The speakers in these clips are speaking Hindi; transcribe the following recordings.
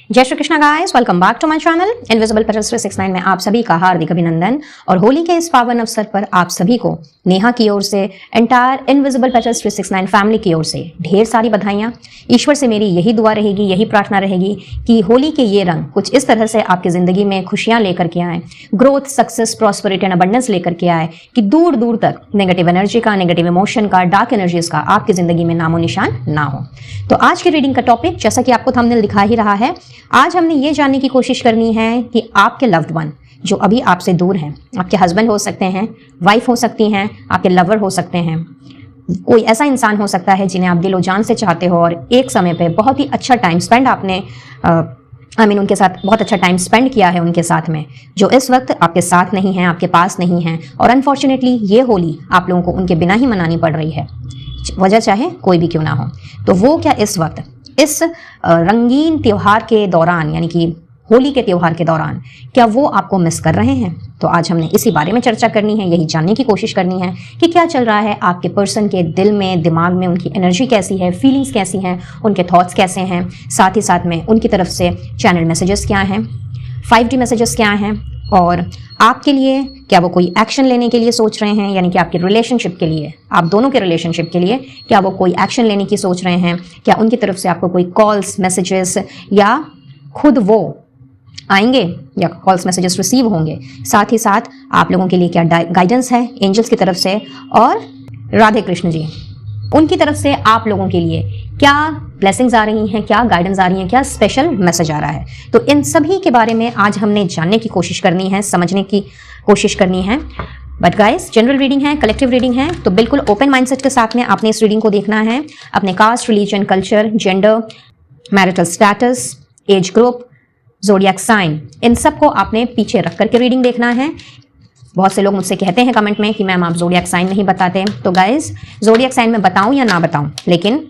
जय Shri Krishna guys, welcome back to my channel invisible petals 369 में आप सभी का हार्दिक अभिनंदन। और होली के इस पावन अवसर पर आप सभी को नेहा की ओर से, एंटायर इनविजिबल पेटल्स 369 फैमिली की ओर से ढेर सारी बधाइयाँ। ईश्वर से मेरी यही दुआ रहेगी, यही प्रार्थना रहेगी कि होली के ये रंग कुछ इस तरह से आपकी जिंदगी में खुशियाँ लेकर के आए, growth, success, prosperity and abundance लेकर के आए कि दूर दूर तक नेगेटिव एनर्जी का, नेगेटिव इमोशन का, डार्क एनर्जीज का आपकी जिंदगी में नामो निशान ना हो। तो आज की रीडिंग का टॉपिक, जैसा कि आपको थंबनेल दिखा ही रहा है, आज हमने ये जानने की कोशिश करनी है कि आपके लव्ड वन जो अभी आपसे दूर हैं, आपके हस्बैंड हो सकते हैं, वाइफ हो सकती हैं, आपके लवर हो सकते हैं, कोई ऐसा इंसान हो सकता है जिन्हें आप दिलो जान से चाहते हो और एक समय पे बहुत ही अच्छा टाइम स्पेंड आपने उनके साथ बहुत अच्छा टाइम स्पेंड किया है उनके साथ में, जो इस वक्त आपके साथ नहीं है, आपके पास नहीं है और अनफॉर्चुनेटली ये होली आप लोगों को उनके बिना ही मनानी पड़ रही है, वजह चाहे कोई भी क्यों ना हो। तो वो क्या इस वक्त इस रंगीन त्योहार के दौरान, यानी कि होली के त्योहार के दौरान, क्या वो आपको मिस कर रहे हैं? तो आज हमने इसी बारे में चर्चा करनी है, यही जानने की कोशिश करनी है कि क्या चल रहा है आपके पर्सन के दिल में, दिमाग में, उनकी एनर्जी कैसी है, फीलिंग्स कैसी हैं, उनके थॉट्स कैसे हैं, साथ ही साथ में उनकी तरफ से चैनल मैसेजेस क्या हैं, 5D मैसेजेस क्या हैं और आपके लिए क्या वो कोई एक्शन लेने के लिए सोच रहे हैं, यानी कि आपके रिलेशनशिप के लिए, आप दोनों के रिलेशनशिप के लिए क्या वो कोई एक्शन लेने की सोच रहे हैं, क्या उनकी तरफ से आपको कोई कॉल्स, मैसेजेस या खुद वो आएंगे या कॉल्स, मैसेजेस रिसीव होंगे। साथ ही साथ आप लोगों के लिए क्या गाइडेंस है एंजल्स की तरफ से और राधे कृष्ण जी उनकी तरफ से आप लोगों के लिए क्या ब्लेसिंग्स आ रही हैं, क्या गाइडेंस आ रही हैं, क्या स्पेशल मैसेज आ रहा है। तो इन सभी के बारे में आज हमने जानने की कोशिश करनी है, समझने की कोशिश करनी है। बट गाइस, जनरल रीडिंग है, कलेक्टिव रीडिंग है, तो बिल्कुल ओपन माइंडसेट के साथ में आपने इस रीडिंग को देखना है। अपने caste, religion, culture, gender, marital status, age group, zodiac sign, इन सबको आपने पीछे रख करके रीडिंग देखना है। बहुत से लोग मुझसे कहते हैं कमेंट में कि मैम आप ज़ोडिएक साइन नहीं बताते। तो गाइस, ज़ोडिएक साइन मैं बताऊं या ना बताऊं, लेकिन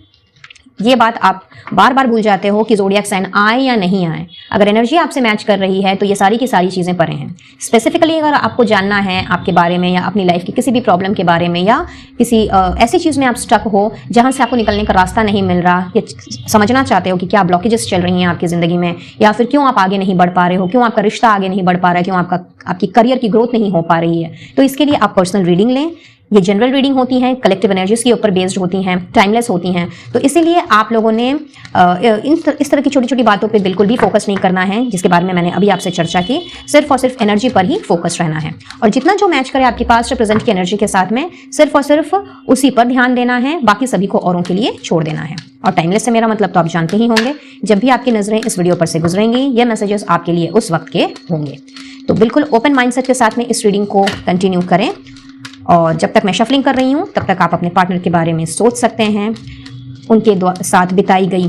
ये बात आप बार बार भूल जाते हो कि ज़ोडिएक साइन आए या नहीं आए। अगर एनर्जी आपसे मैच कर रही है तो ये सारी की सारी चीज़ें परे हैं। स्पेसिफिकली अगर आपको जानना है आपके बारे में या अपनी लाइफ की किसी भी प्रॉब्लम के बारे में या किसी ऐसी चीज़ में आप स्टक हो जहाँ से आपको निकलने का रास्ता नहीं मिल रहा, या समझना चाहते हो कि क्या ब्लॉकेजेस चल रही हैं आपकी ज़िंदगी में, या फिर क्यों आप आगे नहीं बढ़ पा रहे हो, क्यों आपका रिश्ता आगे नहीं बढ़ पा रहा है, क्यों आपकी करियर की ग्रोथ नहीं हो पा रही है, तो इसके लिए आप पर्सनल रीडिंग लें। ये जनरल रीडिंग होती हैं, कलेक्टिव एनर्जीज के ऊपर बेस्ड होती हैं, टाइमलेस होती हैं, तो इसीलिए आप लोगों ने इस तरह की छोटी छोटी बातों पे बिल्कुल भी फोकस नहीं करना है, जिसके बारे में मैंने अभी आपसे चर्चा की। सिर्फ और सिर्फ एनर्जी पर ही फोकस रहना है और जितना जो मैच करे आपकी पास्ट और प्रेजेंट की एनर्जी के साथ में सिर्फ और सिर्फ उसी पर ध्यान देना है, बाकी सभी को औरों के लिए छोड़ देना है। और टाइमलेस से मेरा मतलब तो आप जानते ही होंगे, जब भी आपकी नजरें इस वीडियो पर से गुजरेंगी ये मैसेजेस आपके लिए उस वक्त के होंगे। तो बिल्कुल ओपन माइंडसेट के साथ में इस रीडिंग को कंटिन्यू करें और जब तक मैं शफलिंग कर रही हूँ तब तक आप अपने पार्टनर के बारे में सोच सकते हैं, उनके साथ बिताई गई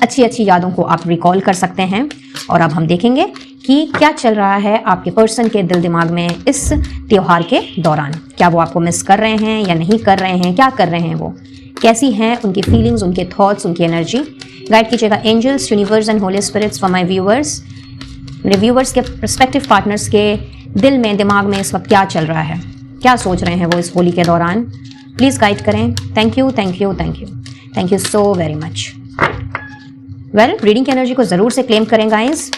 अच्छी अच्छी यादों को आप रिकॉल कर सकते हैं। और अब हम देखेंगे कि क्या चल रहा है आपके पर्सन के दिल दिमाग में इस त्योहार के दौरान। क्या वो आपको मिस कर रहे हैं या नहीं कर रहे हैं, क्या कर रहे हैं, वो कैसी हैं उनकी फीलिंग्स, उनके थॉट्स, उनकी एनर्जी। गाइड कीजिएगा angels, universe and holy spirits for my viewers. मेरे व्यूअर्स के प्रोस्पेक्टिव पार्टनर्स के दिल में, दिमाग में इस वक्त क्या चल रहा है, क्या सोच रहे हैं वो इस होली के दौरान। प्लीज़ गाइड करें। Thank you, thank you, thank you, thank you so very much. Well, reading की एनर्जी को ज़रूर से क्लेम करें गाइस,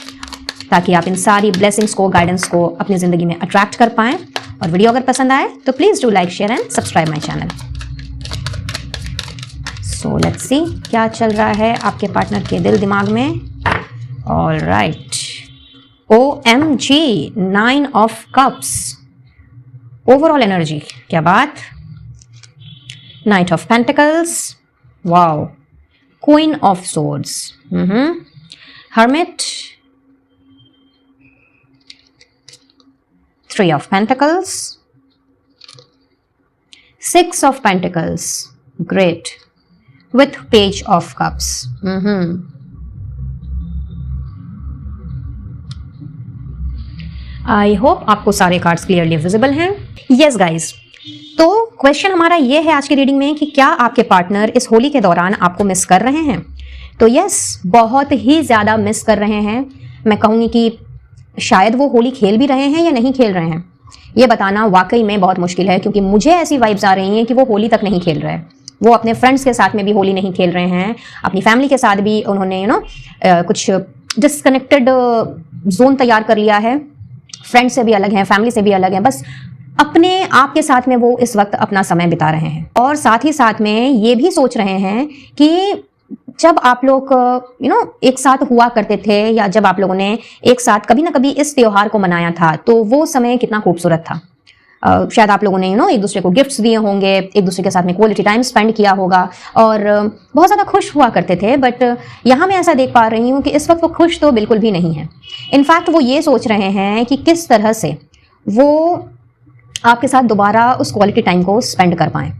ताकि आप इन सारी ब्लेसिंग्स को, गाइडेंस को अपनी ज़िंदगी में अट्रैक्ट कर पाएँ। और वीडियो अगर पसंद आए तो please do like, share and subscribe my channel. So let's see क्या चल रहा है आपके पार्टनर के दिल दिमाग में। All right, OMG, 9 of cups, overall energy, क्या बात। Night of pentacles, wow, queen of swords, hermit, 3 of pentacles, 6 of pentacles, great, with page of cups. I hope आपको सारे कार्ड्स क्लियरली विजिबल हैं। यस गाइज, तो क्वेश्चन हमारा ये है आज की रीडिंग में कि क्या आपके पार्टनर इस होली के दौरान आपको मिस कर रहे हैं? तो यस, बहुत ही ज़्यादा मिस कर रहे हैं। मैं कहूँगी कि शायद वो होली खेल भी रहे हैं या नहीं खेल रहे हैं, ये बताना वाकई में बहुत मुश्किल है, क्योंकि मुझे ऐसी वाइब्स आ रही हैं कि वो होली तक नहीं खेल रहे हैं। वो अपने फ्रेंड्स के साथ में भी होली नहीं खेल रहे हैं, अपनी फैमिली के साथ भी उन्होंने कुछ डिस्कनेक्टेड जोन तैयार कर लिया है, फ्रेंड से भी अलग हैं, फैमिली से भी अलग हैं, बस अपने आप के साथ में वो इस वक्त अपना समय बिता रहे हैं। और साथ ही साथ में ये भी सोच रहे हैं कि जब आप लोग एक साथ हुआ करते थे, या जब आप लोगों ने एक साथ कभी ना कभी इस त्योहार को मनाया था, तो वो समय कितना खूबसूरत था। शायद आप लोगों ने एक दूसरे को गिफ्ट्स दिए होंगे, एक दूसरे के साथ में क्वालिटी टाइम स्पेंड किया होगा और बहुत ज़्यादा खुश हुआ करते थे। बट यहाँ मैं ऐसा देख पा रही हूँ कि इस वक्त वो खुश तो बिल्कुल भी नहीं है। इनफैक्ट वो ये सोच रहे हैं कि किस तरह से वो आपके साथ दोबारा उस क्वालिटी टाइम को स्पेंड कर पाएं।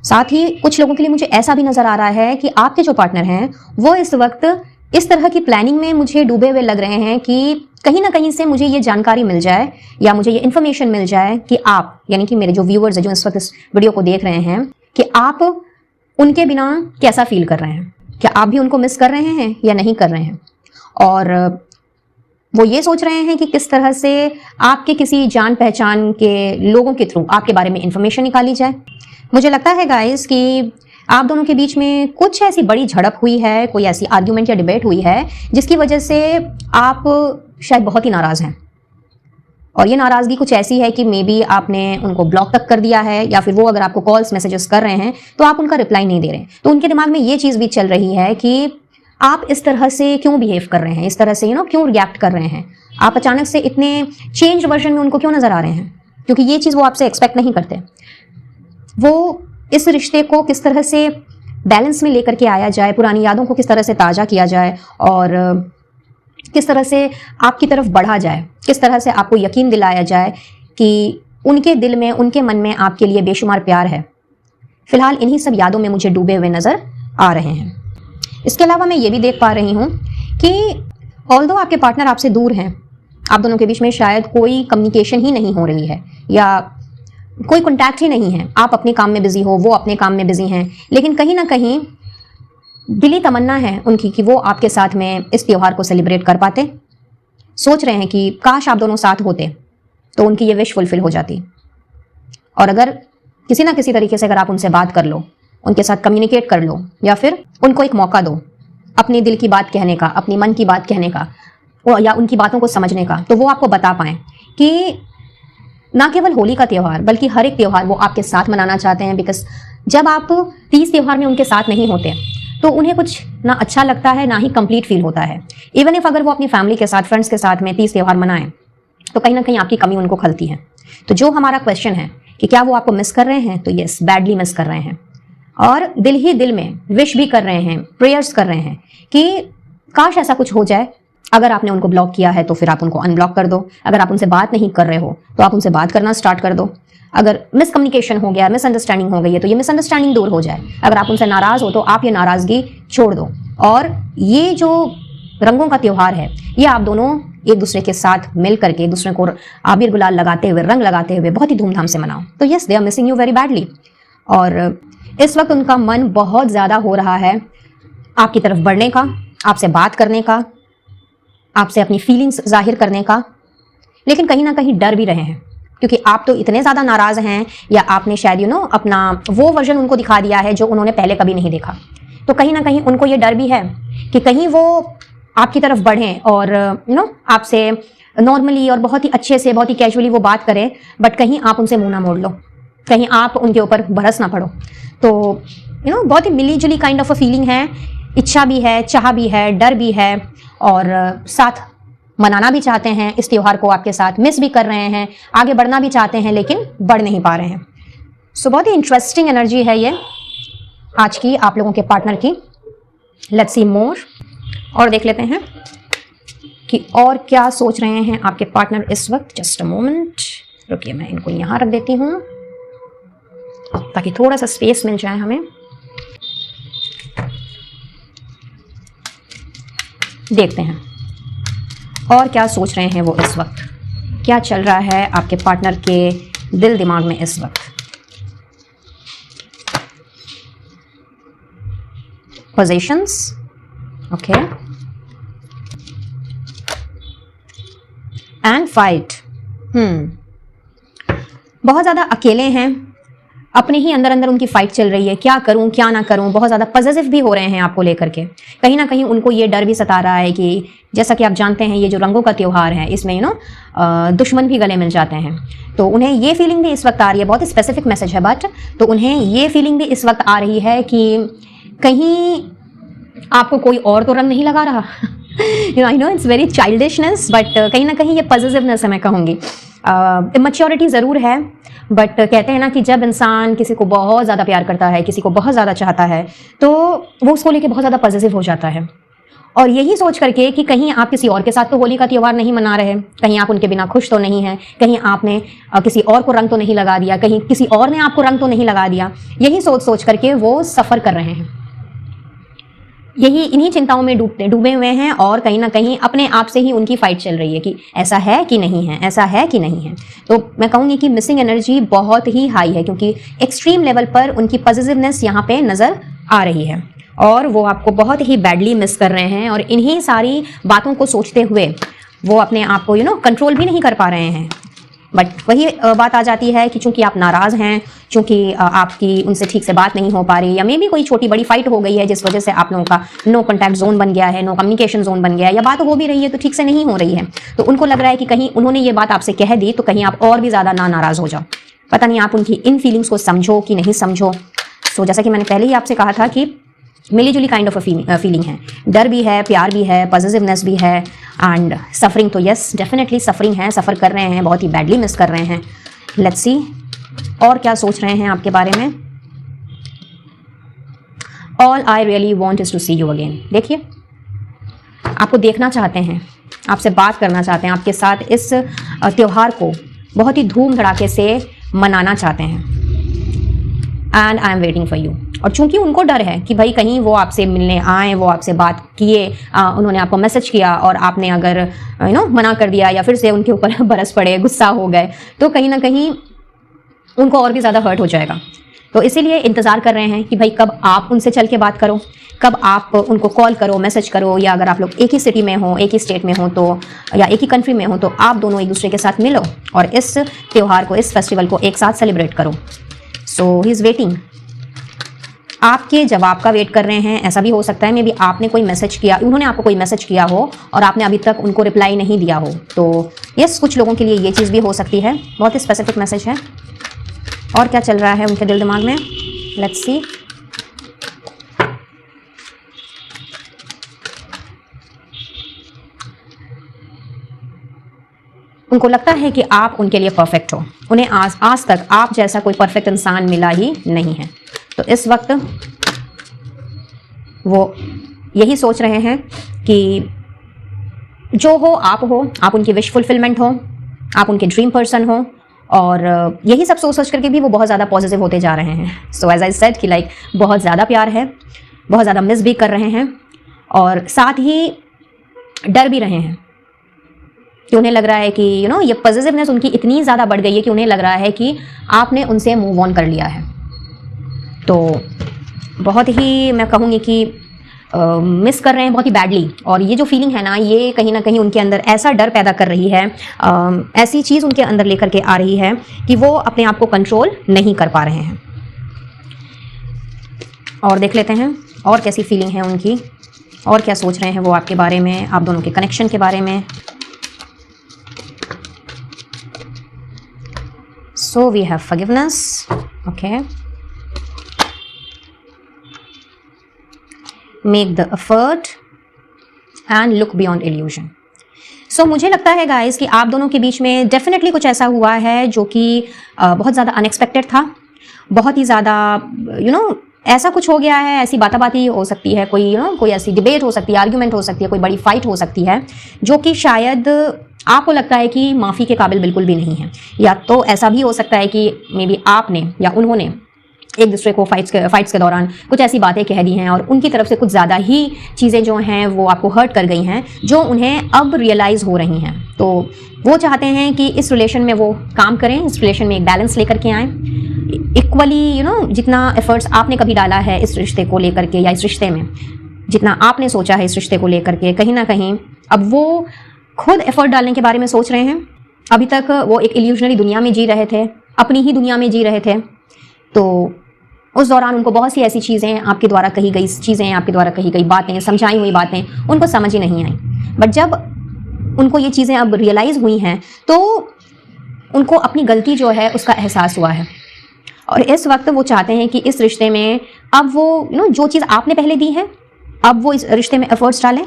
साथ ही कुछ लोगों के लिए मुझे ऐसा भी नजर आ रहा है कि आपके जो पार्टनर हैं वो इस वक्त इस तरह की प्लानिंग में मुझे डूबे हुए लग रहे हैं कि कहीं ना कहीं से मुझे ये जानकारी मिल जाए या मुझे ये इन्फॉर्मेशन मिल जाए कि आप, यानी कि मेरे जो व्यूअर्स हैं जो इस वक्त इस वीडियो को देख रहे हैं, कि आप उनके बिना कैसा फील कर रहे हैं, क्या आप भी उनको मिस कर रहे हैं या नहीं कर रहे हैं। और वो ये सोच रहे हैं कि किस तरह से आपके किसी जान पहचान के लोगों के थ्रू आपके बारे में इंफॉर्मेशन निकाली जाए। मुझे लगता है गाइस कि आप दोनों के बीच में कुछ ऐसी बड़ी झड़प हुई है, कोई ऐसी आर्ग्यूमेंट या डिबेट हुई है जिसकी वजह से आप शायद बहुत ही नाराज हैं। और ये नाराजगी कुछ ऐसी है कि मे बी आपने उनको ब्लॉक तक कर दिया है, या फिर वो अगर आपको कॉल्स मैसेजेस कर रहे हैं तो आप उनका रिप्लाई नहीं दे रहे हैं। तो उनके दिमाग में ये चीज़ भी चल रही है कि आप इस तरह से क्यों बिहेव कर रहे हैं, इस तरह से क्यों रिएक्ट कर रहे हैं, आप अचानक से इतने चेंज वर्जन में उनको क्यों नजर आ रहे हैं, क्योंकि ये चीज़ वो आपसे एक्सपेक्ट नहीं करते। वो इस रिश्ते को किस तरह से बैलेंस में लेकर के आया जाए, पुरानी यादों को किस तरह से ताज़ा किया जाए और किस तरह से आपकी तरफ बढ़ा जाए, किस तरह से आपको यकीन दिलाया जाए कि उनके दिल में, उनके मन में आपके लिए बेशुमार प्यार है। फिलहाल इन्हीं सब यादों में मुझे डूबे हुए नज़र आ रहे हैं। इसके अलावा मैं ये भी देख पा रही हूँ कि ऑल्दो आपके पार्टनर आपसे दूर हैं, आप दोनों के बीच में शायद कोई कम्युनिकेशन ही नहीं हो रही है या कोई कॉन्टैक्ट ही नहीं है, आप अपने काम में बिजी हो, वो अपने काम में बिजी हैं, लेकिन कहीं ना कहीं दिली तमन्ना है उनकी कि वो आपके साथ में इस त्योहार को सेलिब्रेट कर पाते। सोच रहे हैं कि काश आप दोनों साथ होते तो उनकी ये विश फुलफिल हो जाती। और अगर किसी ना किसी तरीके से अगर आप उनसे बात कर लो, उनके साथ कम्युनिकेट कर लो, या फिर उनको एक मौका दो अपने दिल की बात कहने का, अपनी मन की बात कहने का, या उनकी बातों को समझने का, तो वो आपको बता पाएं कि ना केवल होली का त्यौहार बल्कि हर एक त्यौहार वो आपके साथ मनाना चाहते हैं। बिकॉज जब आप तीज त्यौहार में उनके साथ नहीं होते तो उन्हें कुछ ना अच्छा लगता है, ना ही कंप्लीट फील होता है। इवन इफ अगर वो अपनी फैमिली के साथ, फ्रेंड्स के साथ में तीज त्यौहार मनाएं तो कहीं ना कहीं आपकी कमी उनको खलती है। तो जो हमारा क्वेश्चन है कि क्या वो आपको मिस कर रहे हैं, तो यस, बैडली मिस कर रहे हैं और दिल ही दिल में विश भी कर रहे हैं, प्रेयर्स कर रहे हैं कि काश ऐसा कुछ हो जाए। अगर आपने उनको ब्लॉक किया है तो फिर आप उनको अनब्लॉक कर दो, अगर आप उनसे बात नहीं कर रहे हो तो आप उनसे बात करना स्टार्ट कर दो, अगर मिसकम्युनिकेशन हो गया, मिसअंडरस्टैंडिंग हो गई है तो ये मिसअंडरस्टैंडिंग दूर हो जाए, अगर आप उनसे नाराज हो तो आप ये नाराजगी छोड़ दो। और ये जो रंगों का त्यौहार है ये आप दोनों एक दूसरे के साथ मिल करके, एक दूसरे को आबिर गुलाल लगाते हुए, रंग लगाते हुए बहुत ही धूमधाम से मनाओ। तो yes, they are missing you very badly. और इस वक्त उनका मन बहुत ज़्यादा हो रहा है आपकी तरफ बढ़ने का, आपसे बात करने का, आपसे अपनी फीलिंग्स जाहिर करने का, लेकिन कहीं ना कहीं डर भी रहे हैं क्योंकि आप तो इतने ज़्यादा नाराज़ हैं, या आपने शायद अपना वो वर्जन उनको दिखा दिया है जो उन्होंने पहले कभी नहीं देखा। तो कहीं ना कहीं उनको ये डर भी है कि कहीं वो आपकी तरफ बढ़ें और आपसे नॉर्मली और बहुत ही अच्छे से, बहुत ही कैजुअली वो बात करें, बट कहीं आप उनसे मुंह ना मोड़ लो, कहीं आप उनके ऊपर बरस ना पड़ो। तो बहुत ही मिली जुली काइंड ऑफ अ फीलिंग है, इच्छा भी है, चाह भी है, डर भी है, और साथ मनाना भी चाहते हैं इस त्यौहार को आपके साथ, मिस भी कर रहे हैं, आगे बढ़ना भी चाहते हैं लेकिन बढ़ नहीं पा रहे हैं। सो बहुत ही इंटरेस्टिंग एनर्जी है ये आज की आप लोगों के पार्टनर की। लेट्स सी मोर, और देख लेते हैं कि और क्या सोच रहे हैं आपके पार्टनर इस वक्त। जस्ट अ मोमेंट, रुकिए, मैं इनको यहाँ रख देती हूँ ताकि थोड़ा सा स्पेस मिल जाए हमें। देखते हैं और क्या सोच रहे हैं वो इस वक्त, क्या चल रहा है आपके पार्टनर के दिल दिमाग में इस वक्त। Positions, okay, and fight. बहुत ज़्यादा अकेले हैं, अपने ही अंदर अंदर उनकी फाइट चल रही है, क्या करूं क्या ना करूं, बहुत ज़्यादा पॉजिटिव भी हो रहे हैं आपको लेकर के। कहीं ना कहीं उनको ये डर भी सता रहा है कि जैसा कि आप जानते हैं ये जो रंगों का त्यौहार है इसमें दुश्मन भी गले मिल जाते हैं, तो उन्हें ये फीलिंग भी इस वक्त आ रही है। बहुत स्पेसिफिक मैसेज है बट तो उन्हें ये फीलिंग भी इस वक्त आ रही है कि कहीं आपको कोई और तो रंग नहीं लगा रहा। I know it's very childishness but कहीं ना कहीं ये पॉजिटिवनेस है, मैं कहूँगी। इमैच्योरिटी ज़रूर है बट कहते हैं ना कि जब इंसान किसी को बहुत ज़्यादा प्यार करता है, किसी को बहुत ज़्यादा चाहता है, तो वो उसको लेके बहुत ज़्यादा पॉजिटिव हो जाता है। और यही सोच करके कि कहीं आप किसी और के साथ तो होली का त्यौहार नहीं मना रहे, कहीं आप उनके बिना खुश तो नहीं हैं, कहीं आपने किसी और को रंग तो नहीं लगा दिया, कहीं किसी और ने आपको रंग तो नहीं लगा दिया। यही सोच सोच करके वो सफ़र कर रहे हैं, यही इन्हीं चिंताओं में डूबे हुए हैं और कहीं ना कहीं अपने आप से ही उनकी फाइट चल रही है कि ऐसा है कि नहीं है, ऐसा है कि नहीं है। तो मैं कहूँगी कि मिसिंग एनर्जी बहुत ही हाई है क्योंकि एक्सट्रीम लेवल पर उनकी पॉजिटिवनेस यहाँ पे नज़र आ रही है और वो आपको बहुत ही बैडली मिस कर रहे हैं। और इन्हीं सारी बातों को सोचते हुए वो अपने आप को कंट्रोल भी नहीं कर पा रहे हैं। बट वही बात आ जाती है कि चूंकि आप नाराज़ हैं, चूंकि आपकी उनसे ठीक से बात नहीं हो पा रही, या मे भी कोई छोटी बड़ी फाइट हो गई है जिस वजह से आप लोगों का नो कॉन्टैक्ट जोन बन गया है, नो कम्युनिकेशन जोन बन गया है, या बात हो भी रही है तो ठीक से नहीं हो रही है, तो उनको लग रहा है कि कहीं उन्होंने ये बात आपसे कह दी तो कहीं आप और भी ज़्यादा नाराज़ हो जाओ। पता नहीं आप उनकी इन फीलिंग्स को समझो कि नहीं समझो। सो जैसा कि मैंने पहले ही आपसे कहा था कि मिली जुली काइंड ऑफ फीलिंग है, डर भी है, प्यार भी है, पॉजिटिवनेस भी है एंड सफरिंग तो यस डेफिनेटली सफरिंग है, सफ़र कर रहे हैं, बहुत ही बैडली मिस कर रहे हैं। लेट्स सी और क्या सोच रहे हैं आपके बारे में। All I really want is to see you again. देखिए आपको देखना चाहते हैं, आपसे बात करना चाहते हैं, आपके साथ इस त्यौहार को बहुत ही धूम धड़ाके से मनाना चाहते हैं and I am waiting for you. और चूंकि उनको डर है कि भाई कहीं वो आपसे मिलने आए, वो आपसे बात किए, उन्होंने आपको मैसेज किया और आपने अगर मना कर दिया या फिर से उनके ऊपर बरस पड़े, गुस्सा हो गए, तो कहीं ना कहीं उनको और भी ज़्यादा हर्ट हो जाएगा। तो इसीलिए इंतज़ार कर रहे हैं कि भाई कब आप उनसे चल के बात करो, कब आप उनको कॉल करो, मैसेज करो, या अगर आप लोग एक ही सिटी में हो, एक ही स्टेट में हो तो, या एक ही कंट्री में हो तो आप दोनों एक दूसरे के साथ मिलो और इस त्यौहार को, इस फेस्टिवल को एक साथ सेलिब्रेट करो। सो ही इज़ वेटिंग, आपके जवाब का वेट कर रहे हैं। ऐसा भी हो सकता है मे बी आपने कोई मैसेज किया, उन्होंने आपको कोई मैसेज किया हो और आपने अभी तक उनको रिप्लाई नहीं दिया हो। तो यस कुछ लोगों के लिए ये चीज़ भी हो सकती है। बहुत ही स्पेसिफिक मैसेज है। और क्या चल रहा है उनके दिल दिमाग में, लेट्स सी। उनको लगता है कि आप उनके लिए परफेक्ट हो, उन्हें आज तक आप जैसा कोई परफेक्ट इंसान मिला ही नहीं है। तो इस वक्त वो यही सोच रहे हैं कि जो हो, आप उनकी विश फुलफिलमेंट हो, आप उनके ड्रीम पर्सन हो, और यही सब सोच करके भी वो बहुत ज़्यादा पॉजिटिव होते जा रहे हैं। सो एज आई सेड कि लाइक बहुत ज़्यादा प्यार है, बहुत ज़्यादा मिस भी कर रहे हैं और साथ ही डर भी रहे हैं कि उन्हें लग रहा है कि ये पॉजिटिवनेस उनकी इतनी ज़्यादा बढ़ गई है कि उन्हें लग रहा है कि आपने उनसे मूव ऑन कर लिया है। तो बहुत ही मैं कहूँगी कि मिस कर रहे हैं बहुत ही बैडली। और ये जो फीलिंग है ना, ये कहीं ना कहीं उनके अंदर ऐसा डर पैदा कर रही है, ऐसी चीज़ उनके अंदर लेकर के आ रही है कि वो अपने आप को कंट्रोल नहीं कर पा रहे हैं। और देख लेते हैं और कैसी फीलिंग है उनकी, और क्या सोच रहे हैं वो आपके बारे में, आप दोनों के कनेक्शन के बारे में। So we have forgiveness, okay, make the effort and look beyond illusion. So मुझे लगता है गाइस कि आप दोनों के बीच में डेफिनेटली कुछ ऐसा हुआ है जो कि बहुत ज़्यादा अनएक्सपेक्टेड था, बहुत ही ज़्यादा ऐसा कुछ हो गया है, ऐसी बाताबाती हो सकती है, कोई कोई ऐसी डिबेट हो सकती है, आर्ग्यूमेंट हो सकती है, कोई बड़ी फाइट हो सकती है जो कि शायद आपको लगता है कि माफ़ी के काबिल बिल्कुल भी नहीं है। या तो ऐसा भी हो सकता है कि मे बी आपने या उन्होंने एक दूसरे को फाइट्स के दौरान कुछ ऐसी बातें कह दी हैं और उनकी तरफ से कुछ ज़्यादा ही चीज़ें जो हैं वो आपको हर्ट कर गई हैं, जो उन्हें अब रियलाइज़ हो रही हैं। तो वो चाहते हैं कि इस रिलेशन में वो काम करें, इस रिलेशन में एक बैलेंस लेकर के आएँ, इक्वली जितना एफर्ट्स आपने कभी डाला है इस रिश्ते को लेकर के, या इस रिश्ते में जितना आपने सोचा है इस रिश्ते को लेकर के, कहीं ना कहीं अब वो खुद एफर्ट डालने के बारे में सोच रहे हैं। अभी तक वो एक इल्यूजनरी दुनिया में जी रहे थे, अपनी ही दुनिया में जी रहे थे। तो उस दौरान उनको बहुत सी ऐसी चीज़ें, आपके द्वारा कही गई चीज़ें, आपके द्वारा कही गई बातें, समझाई हुई बातें उनको समझ ही नहीं आई। बट जब उनको ये चीज़ें अब रियलाइज़ हुई हैं तो उनको अपनी गलती जो है उसका एहसास हुआ है, और इस वक्त वो चाहते हैं कि इस रिश्ते में अब वो जो चीज़ आपने पहले दी है, अब वो इस रिश्ते में एफर्ट्स डालें।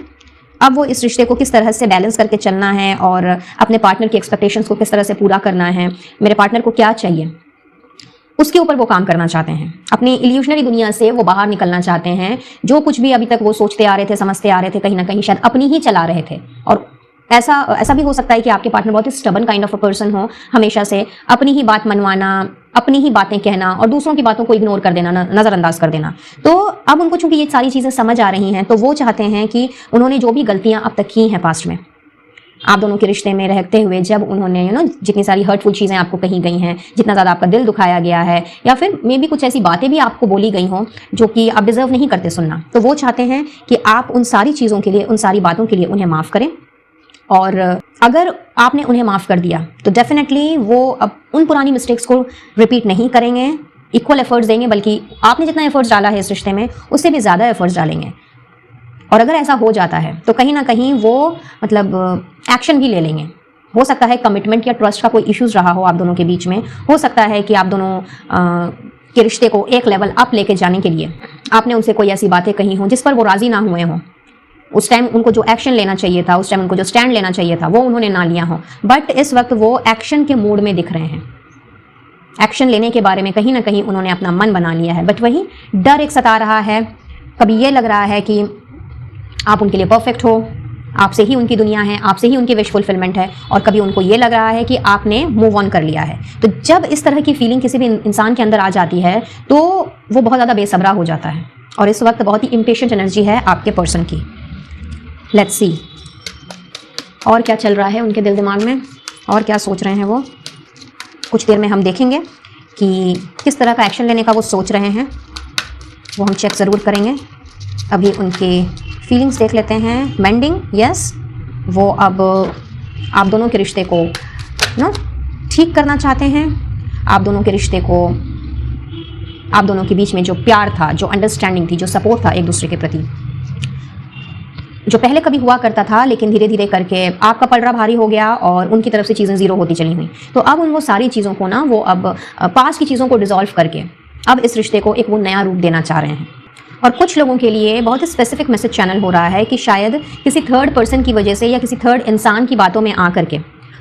अब वो इस रिश्ते को किस तरह से बैलेंस करके चलना है और अपने पार्टनर की एक्सपेक्टेशंस को किस तरह से पूरा करना है, मेरे पार्टनर को क्या चाहिए, उसके ऊपर वो काम करना चाहते हैं। अपनी इल्यूशनरी दुनिया से वो बाहर निकलना चाहते हैं। जो कुछ भी अभी तक वो सोचते आ रहे थे, समझते आ रहे थे, कहीं ना कहीं शायद अपनी ही चला रहे थे। और ऐसा भी हो सकता है कि आपके पार्टनर बहुत ही stubborn kind of a person हो, हमेशा से अपनी ही बात मनवाना, अपनी ही बातें कहना और दूसरों की बातों को इग्नोर कर देना, नज़रअंदाज कर देना। तो अब उनको चूंकि ये सारी चीज़ें समझ आ रही हैं, तो वो चाहते हैं कि उन्होंने जो भी गलतियां अब तक की हैं पास्ट में, आप दोनों के रिश्ते में रहते हुए, जब उन्होंने जितनी सारी हर्टफुल चीज़ें आपको कही गई हैं, जितना ज़्यादा आपका दिल दुखाया गया है, या फिर मे भी कुछ ऐसी बातें भी आपको बोली गई हों जो कि आप डिजर्व नहीं करते सुनना, तो वो चाहते हैं कि आप उन सारी चीज़ों के लिए, उन सारी बातों के लिए उन्हें माफ़ करें। और अगर आपने उन्हें माफ़ कर दिया तो डेफिनेटली वो अब उन पुरानी मिस्टेक्स को रिपीट नहीं करेंगे, इक्वल एफर्ट्स देंगे, बल्कि आपने जितना एफर्ट्स डाला है इस रिश्ते में उससे भी ज़्यादा एफर्ट्स डालेंगे। और अगर ऐसा हो जाता है तो कहीं ना कहीं वो एक्शन भी ले लेंगे। हो सकता है कमिटमेंट या ट्रस्ट का कोई इश्यूज रहा हो आप दोनों के बीच में, हो सकता है कि आप दोनों के रिश्ते को एक लेवल अप लेके जाने के लिए आपने उनसे कोई ऐसी बातें कही हों जिस पर वो राजी ना हुए हों। उस टाइम उनको जो एक्शन लेना चाहिए था, उस टाइम उनको जो स्टैंड लेना चाहिए था, वो उन्होंने ना लिया हो, बट इस वक्त वो एक्शन के मूड में दिख रहे हैं। एक्शन लेने के बारे में कहीं ना कहीं उन्होंने अपना मन बना लिया है, बट वही डर एक सता रहा है। कभी ये लग रहा है कि आप उनके लिए परफेक्ट हो, आपसे ही उनकी दुनिया है, आपसे ही उनकी विश फुलफिलमेंट है, और कभी उनको ये लग रहा है कि आपने मूव ऑन कर लिया है। तो जब इस तरह की फीलिंग किसी भी इंसान के अंदर आ जाती है तो वो बहुत ज़्यादा बेसब्रा हो जाता है, और इस वक्त बहुत ही इम्पेशेंट एनर्जी है आपके पर्सन की। लेट्स सी और क्या चल रहा है उनके दिल दिमाग में, और क्या सोच रहे हैं वो। कुछ देर में हम देखेंगे कि किस तरह का एक्शन लेने का वो सोच रहे हैं, वो हम चेक ज़रूर करेंगे। अभी उनके फीलिंग्स देख लेते हैं। मेंडिंग, यस, वो अब आप दोनों के रिश्ते को ठीक करना चाहते हैं। आप दोनों के रिश्ते को, आप दोनों के बीच में जो प्यार था, जो अंडरस्टैंडिंग थी, जो सपोर्ट था एक दूसरे के प्रति, जो पहले कभी हुआ करता था, लेकिन धीरे धीरे करके आपका पलड़ा भारी हो गया और उनकी तरफ से चीज़ें ज़ीरो होती चली हुई। तो अब उन वो सारी चीज़ों को वो अब पास की चीज़ों को डिसॉल्व करके अब इस रिश्ते को एक वो नया रूप देना चाह रहे हैं। और कुछ लोगों के लिए बहुत ही स्पेसिफिक मैसेज चैनल हो रहा है कि शायद किसी थर्ड पर्सन की वजह से या किसी थर्ड इंसान की बातों में आ करके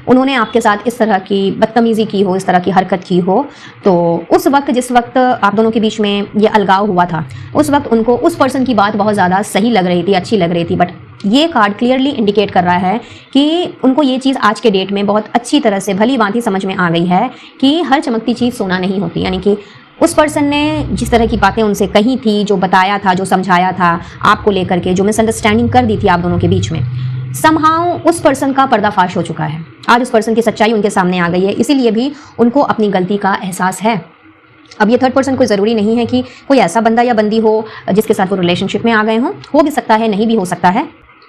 उन्होंने आपके साथ इस तरह की बदतमीज़ी की हो, इस तरह की हरकत की हो। तो उस वक्त, जिस वक्त आप दोनों के बीच में ये अलगाव हुआ था, उस वक्त उनको उस पर्सन की बात बहुत ज़्यादा सही लग रही थी, अच्छी लग रही थी। बट ये कार्ड क्लियरली इंडिकेट कर रहा है कि उनको ये चीज़ आज के डेट में बहुत अच्छी तरह से भली भांति समझ में आ गई है कि हर चमकती चीज़ सोना नहीं होती। यानी कि उस पर्सन ने जिस तरह की बातें उनसे कही थी, जो बताया था, जो समझाया था आपको लेकर के, जो मिसअंडरस्टैंडिंग कर दी थी आप दोनों के बीच में, समहाउ उस पर्सन का पर्दाफाश हो चुका है। आज उस पर्सन की सच्चाई उनके सामने आ गई है, इसीलिए भी उनको अपनी गलती का एहसास है। अब ये थर्ड पर्सन कोई ज़रूरी नहीं है कि कोई ऐसा बंदा या बंदी हो जिसके साथ वो रिलेशनशिप में आ गए हों, हो भी सकता है, नहीं भी हो सकता है।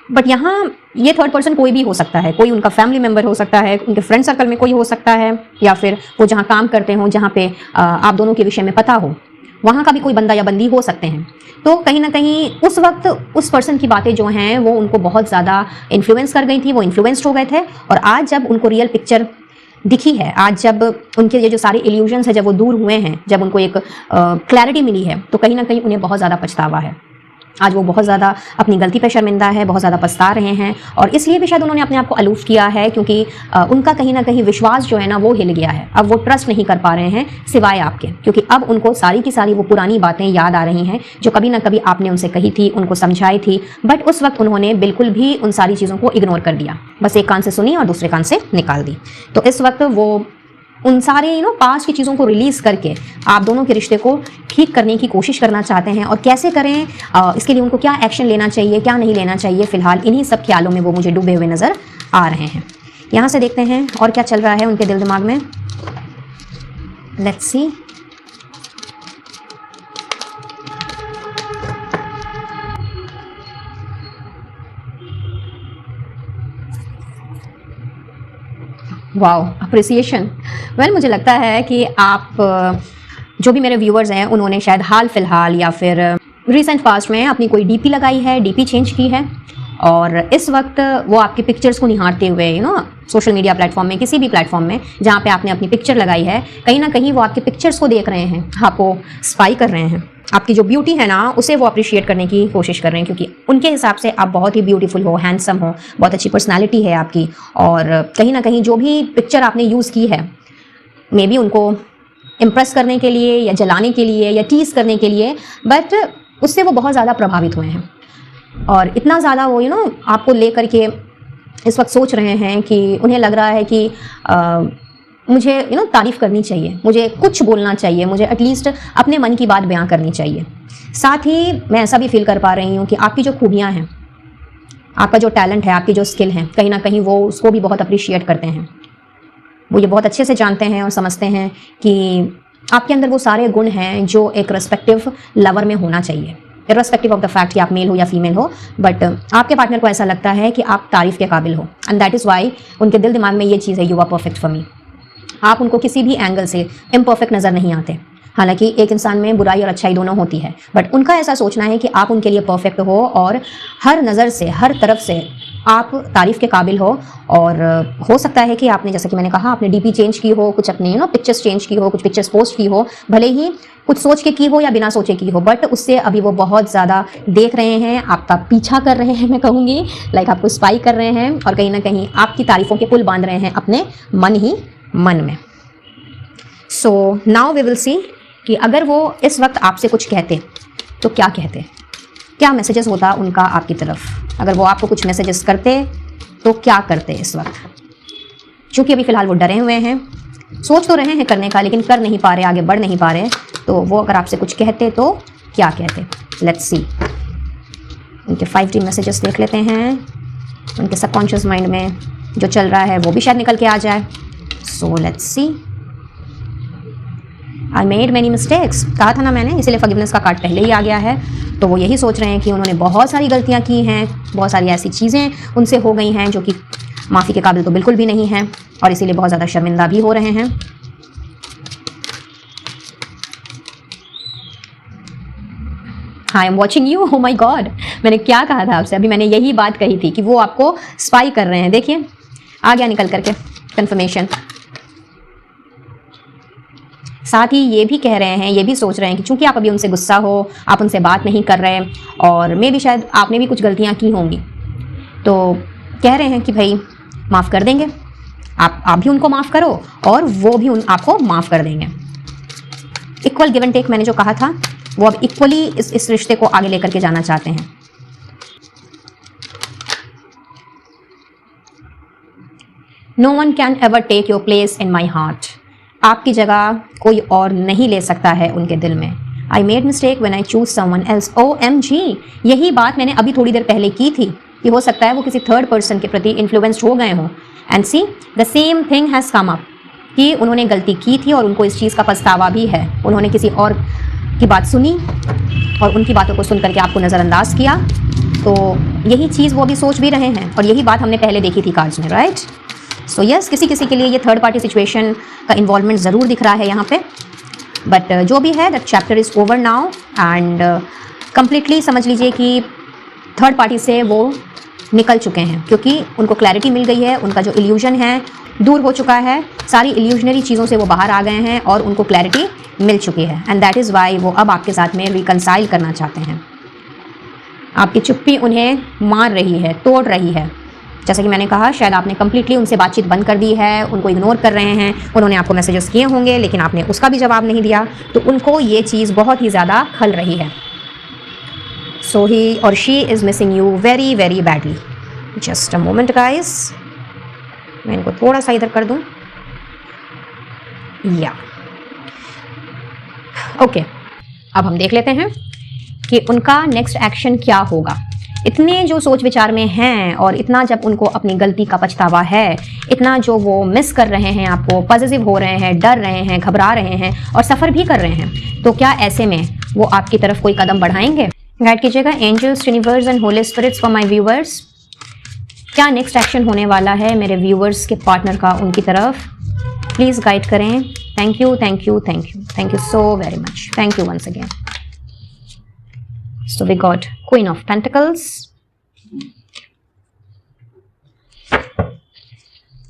बट यहाँ ये थर्ड पर्सन कोई भी हो सकता है, कोई उनका फैमिली मेम्बर हो सकता है, उनके फ्रेंड सर्कल में कोई हो सकता है, या फिर वो जहाँ काम करते हों, जहाँ पे आप दोनों के विषय में पता हो, वहाँ का भी कोई बंदा या बंदी हो सकते हैं। तो कहीं ना कहीं उस वक्त उस पर्सन की बातें जो हैं वो उनको बहुत ज़्यादा इन्फ्लुएंस कर गई थी, वो इन्फ्लुएंस्ड हो गए थे। और आज जब उनको रियल पिक्चर दिखी है, आज जब उनके ये जो सारे इल्यूजन्स हैं जब वो दूर हुए हैं, जब उनको एक क्लैरिटी मिली है, तो कहीं ना कहीं उन्हें बहुत ज़्यादा पछतावा है। आज वो बहुत ज़्यादा अपनी गलती पे शर्मिंदा है, बहुत ज़्यादा पछता रहे हैं, और इसलिए भी शायद उन्होंने अपने आप को अलूफ किया है, क्योंकि उनका कहीं ना कहीं विश्वास जो है ना वो हिल गया है। अब वो ट्रस्ट नहीं कर पा रहे हैं सिवाय आपके, क्योंकि अब उनको सारी की सारी वो पुरानी बातें याद आ रही हैं जो कभी ना कभी आपने उनसे कही थी, उनको समझाई थी, बट उस वक्त उन्होंने बिल्कुल भी उन सारी चीज़ों को इग्नोर कर दिया। बस एक कान से सुनी और दूसरे कान से निकाल दी। तो इस वक्त वो उन सारे पास्ट की चीज़ों को रिलीज़ करके आप दोनों के रिश्ते को ठीक करने की कोशिश करना चाहते हैं। और कैसे करें, इसके लिए उनको क्या एक्शन लेना चाहिए, क्या नहीं लेना चाहिए, फिलहाल इन्हीं सब ख्यालों में वो मुझे डूबे हुए नज़र आ रहे हैं। यहाँ से देखते हैं और क्या चल रहा है उनके दिल दिमाग में। Let's see. Wow, appreciation. Well, मुझे लगता है कि आप जो भी मेरे व्यूअर्स हैं उन्होंने शायद हाल फिलहाल या फिर रिसेंट पास्ट में अपनी कोई डीपी लगाई है, डीपी चेंज की है, और इस वक्त वो आपकी पिक्चर्स को निहारते हुए सोशल मीडिया प्लेटफॉर्म में, किसी भी प्लेटफॉर्म में जहाँ पे आपने अपनी पिक्चर लगाई है, कहीं ना कहीं वो आपकी पिक्चर्स को देख रहे हैं, आपको स्पाई कर रहे हैं, आपकी जो ब्यूटी है ना उसे वो अप्रिशिएट करने की कोशिश कर रहे हैं, क्योंकि उनके हिसाब से आप बहुत ही ब्यूटीफुल हो, हैंडसम हो, बहुत अच्छी पर्सनैलिटी है आपकी, और कहीं ना कहीं जो भी पिक्चर आपने यूज़ की है मे बी उनको इम्प्रेस करने के लिए या जलाने के लिए या टीज़ करने के लिए, बट उससे वो बहुत ज़्यादा प्रभावित हुए हैं और इतना ज़्यादा वो आपको लेकर के इस वक्त सोच रहे हैं कि उन्हें लग रहा है कि मुझे तारीफ़ करनी चाहिए, मुझे कुछ बोलना चाहिए, मुझे एटलीस्ट अपने मन की बात बयां करनी चाहिए। साथ ही मैं ऐसा भी फील कर पा रही हूँ कि आपकी जो खूबियाँ हैं, आपका जो टैलेंट है, आपकी जो स्किल है, कहीं ना कहीं वो उसको भी बहुत अप्रिशिएट करते हैं। वो ये बहुत अच्छे से जानते हैं और समझते हैं कि आपके अंदर वो सारे गुण हैं जो एक रेस्पेक्टिव लवर में होना चाहिए, इर्रेस्पेक्टिव ऑफ द फैक्ट कि आप मेल हो या फीमेल हो, बट आपके पार्टनर को ऐसा लगता है कि आप तारीफ़ के काबिल हो, एंड दैट इज़ वाई उनके दिल दिमाग में ये चीज़ है, you are perfect for me. आप उनको किसी भी एंगल से इम्परफेक्ट नज़र नहीं आते। हालांकि एक इंसान में बुराई और अच्छाई दोनों होती है, बट उनका ऐसा सोचना है कि आप उनके लिए परफेक्ट हो और हर नज़र से, हर तरफ से आप तारीफ़ के काबिल हो। और हो सकता है कि आपने, जैसा कि मैंने कहा, आपने डीपी चेंज की हो, कुछ अपने पिक्चर्स चेंज की हो, कुछ पिक्चर्स पोस्ट की हो, भले ही कुछ सोच के की हो या बिना सोचे की हो, बट उससे अभी वो बहुत ज़्यादा देख रहे हैं, आपका पीछा कर रहे हैं, मैं कहूँगी लाइक आपको स्पाई कर रहे हैं, और कहीं ना कहीं आपकी तारीफ़ों के पुल बांध रहे हैं अपने मन ही मन में। So now we will see कि अगर वो इस वक्त आपसे कुछ कहते तो क्या कहते, क्या मैसेजेस होता उनका आपकी तरफ। अगर वो आपको कुछ मैसेजेस करते तो क्या करते इस वक्त, क्योंकि अभी फ़िलहाल वो डरे हुए हैं, सोच तो रहे हैं करने का लेकिन कर नहीं पा रहे, आगे बढ़ नहीं पा रहे। तो वो अगर आपसे कुछ कहते तो क्या कहते, लेट्स सी। उनके 5D मैसेजेस देख लेते हैं, उनके सबकॉन्शियस माइंड में जो चल रहा है वो भी शायद निकल के आ जाए। So let's see. I made many mistakes, कहा था ना मैंने, इसीलिए फॉरगिवनेस का कार्ड पहले ही आ गया है। तो वो यही सोच रहे हैं कि उन्होंने बहुत सारी गलतियां की हैं, बहुत सारी ऐसी चीज़ें उनसे हो गई हैं जो कि माफ़ी के काबिल तो बिल्कुल भी नहीं हैं, और इसीलिए बहुत ज़्यादा शर्मिंदा भी हो रहे हैं। I am watching you, oh my God, मैंने क्या कहा था आपसे, अभी मैंने यही बात कही थी कि वो आपको स्पाई कर रहे हैं। देखिए आ गया निकल करके कंफर्मेशन। साथ ही ये भी कह रहे हैं, ये भी सोच रहे हैं कि चूंकि आप अभी उनसे गुस्सा हो, आप उनसे बात नहीं कर रहे, और मे भी शायद आपने भी कुछ गलतियां की होंगी, तो कह रहे हैं कि भाई माफ़ कर देंगे, आप भी उनको माफ़ करो और वो भी आपको माफ़ कर देंगे। इक्वल गिव एंड टेक मैंने जो कहा था, वो अब इक्वली इस रिश्ते को आगे लेकर के जाना चाहते हैं। No one can ever take your place in my heart, आपकी जगह कोई और नहीं ले सकता है उनके दिल में। I made mistake when I choose someone else, OMG, यही बात मैंने अभी थोड़ी देर पहले की थी कि हो सकता है वो किसी थर्ड पर्सन के प्रति इन्फ्लुएंस्ड हो गए हों, and see the same thing has come up, कि उन्होंने गलती की थी और उनको इस चीज़ का पछतावा भी है। उन्होंने किसी और की बात सुनी और उनकी बातों को सुन करके आपको नज़रअंदाज किया, तो यही चीज़ वो भी सोच भी रहे हैं, और यही बात हमने पहले देखी थी कार्ड्स में, राइट। सो यस, किसी किसी के लिए ये थर्ड पार्टी सिचुएशन का इन्वॉल्वमेंट ज़रूर दिख रहा है यहाँ पे, बट जो भी है that chapter is over now, and completely समझ लीजिए कि थर्ड पार्टी से वो निकल चुके हैं, क्योंकि उनको क्लैरिटी मिल गई है, उनका जो इल्यूजन है दूर हो चुका है, सारी इल्यूजनरी चीज़ों से वो बाहर आ गए हैं और उनको क्लैरिटी मिल चुकी है, एंड दैट इज़ वाई वो अब आपके साथ में रिकनसाइल करना चाहते हैं। आपकी चुप्पी उन्हें मार रही है, तोड़ रही है। जैसा कि मैंने कहा, शायद आपने कम्प्लीटली उनसे बातचीत बंद कर दी है, उनको इग्नोर कर रहे हैं, उन्होंने आपको मैसेजेस किए होंगे लेकिन आपने उसका भी जवाब नहीं दिया, तो उनको ये चीज़ बहुत ही ज़्यादा खल रही है। सो ही और she is missing you very very badly. Just a moment guys, मैं इनको थोड़ा सा इधर कर दूं, या ओके। अब हम देख लेते हैं कि उनका नेक्स्ट एक्शन क्या होगा। इतने जो सोच विचार में हैं और इतना जब उनको अपनी गलती का पछतावा है, इतना जो वो मिस कर रहे हैं, आपको पॉजिटिव हो रहे हैं, डर रहे हैं, घबरा रहे हैं और सफ़र भी कर रहे हैं, तो क्या ऐसे में वो आपकी तरफ कोई कदम बढ़ाएंगे? गाइड कीजिएगा angels, universe and holy spirits for my viewers. क्या नेक्स्ट एक्शन होने वाला है मेरे व्यूअर्स के पार्टनर का उनकी तरफ? प्लीज़ गाइड करें। Thank you, thank you, thank you. Thank you so very much. Thank you once again. So we got Queen of Pentacles,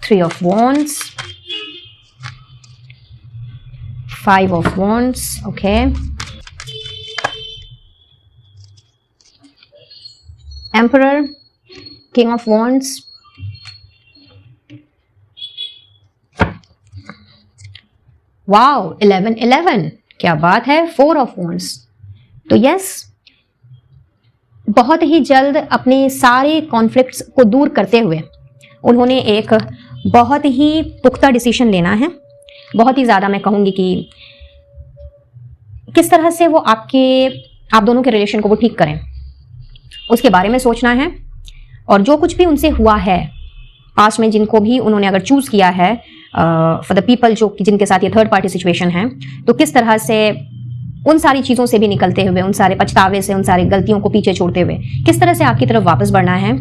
Three of Wands, Five of Wands, okay. Emperor, King of Wands, wow 11 क्या बात है, 4 ऑफ वॉन्ड्स। तो यस, बहुत ही जल्द अपने सारे कॉन्फ्लिक्ट्स को दूर करते हुए उन्होंने एक बहुत ही पुख्ता डिसीजन लेना है। बहुत ही ज़्यादा मैं कहूँगी कि किस तरह से वो आप दोनों के रिलेशन को वो ठीक करें, उसके बारे में सोचना है। और जो कुछ भी उनसे हुआ है पास्ट में, जिनको भी उन्होंने अगर चूज किया है फॉर द पीपल जो जिनके साथ ये थर्ड पार्टी सिचुएशन है, तो किस तरह से उन सारी चीज़ों से भी निकलते हुए, उन सारे पछतावे से, उन सारी गलतियों को पीछे छोड़ते हुए किस तरह से आपकी तरफ वापस बढ़ना है,